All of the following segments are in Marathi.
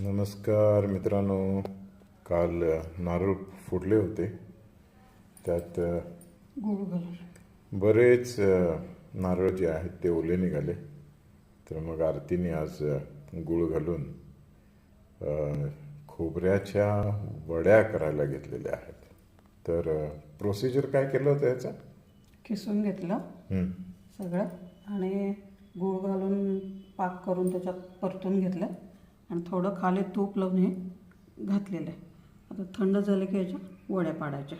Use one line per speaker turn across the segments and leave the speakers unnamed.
नमस्कार मित्रांनो. काल नारळ फोडले होते, त्यात
गुळ घालून
बरेच नारळ जे आहेत ते ओले निघाले. तर मग आरतीने आज गुळ घालून खोबऱ्याच्या वड्या करायला घेतलेल्या आहेत. तर प्रोसिजर काय केलं होतं याचं?
किसून घेतलं सगळं आणि गुळ घालून पाक करून त्याच्यात परतून घेतलं आणि थोडं खाली तूप लावून हे घातलेलं आहे. आता थंड झालं की याच्या वड्या पाडायच्या.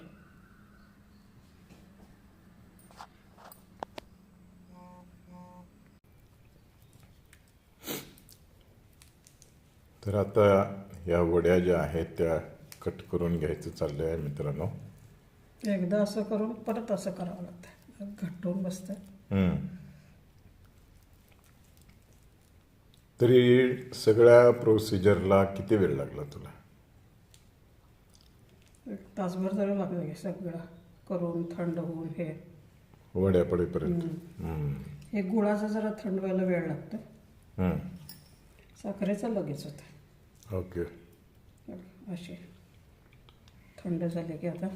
तर आता या वड्या ज्या आहेत त्या कट करून घ्यायचं चाललं आहे मित्रांनो.
एकदा असं करून परत असं करावं लागतं, घट्ट होऊन बसतं.
तरी सगळ्या प्रोसिजरला किती वेळ लागला तुला?
एक तासभर तरी लागलं हे सगळं करून थंड होऊन हे
वड्या पडेपर्यंत.
हे गुळाचं जरा थंड व्हायला वेळ लागतं, साखरेचं लगेच होतं.
ओके.
असे थंड झाले की आता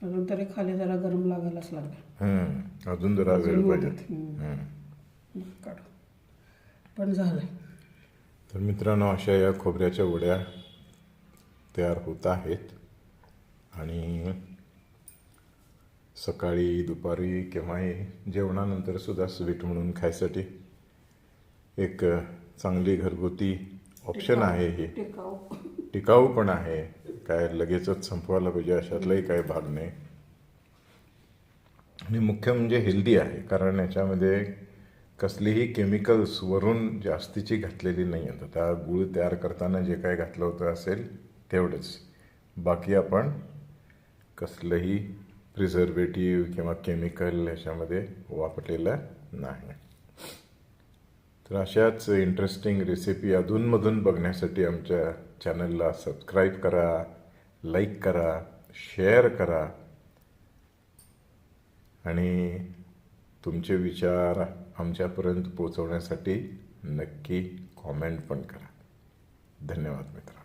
अजून तरी खाली जरा गरम लागायलाच लागला.
अजून जरा वेळ पाहिजे.
काढ पण झालं.
तर मित्रांनो, अशा या खोबऱ्याच्या वड्या तयार होत आहेत आणि सकाळी दुपारी केव्हाही जेवणानंतर सुद्धा स्वीट म्हणून खायसाठी एक चांगली घरगुती ऑप्शन आहे. हे टिकाऊ पण आहे, काय लगेचच संपवायला पाहिजे अशातलाही काही भाग नाही. आणि मुख्य म्हणजे हेल्दी आहे, कारण याच्यामध्ये कसलीही केमिकल्स वरून जास्तीची घातलेली नाही आहेत. त्या गुळ तयार करताना जे काय घातलं होतं असेल तेवढंच, बाकी आपण कसलंही प्रिझर्वेटिव्ह किंवा केमिकल ह्याच्यामध्ये वापरलेलं नाही. तर अशाच इंटरेस्टिंग रेसिपी अधूनमधून बघण्यासाठी आमच्या चॅनलला सबस्क्राईब करा, लाईक करा, शेअर करा आणि तुमचे विचार आमच्यापर्यंत पोहोचवण्यासाठी नक्की कॉमेंट पण करा. धन्यवाद मित्रांनो.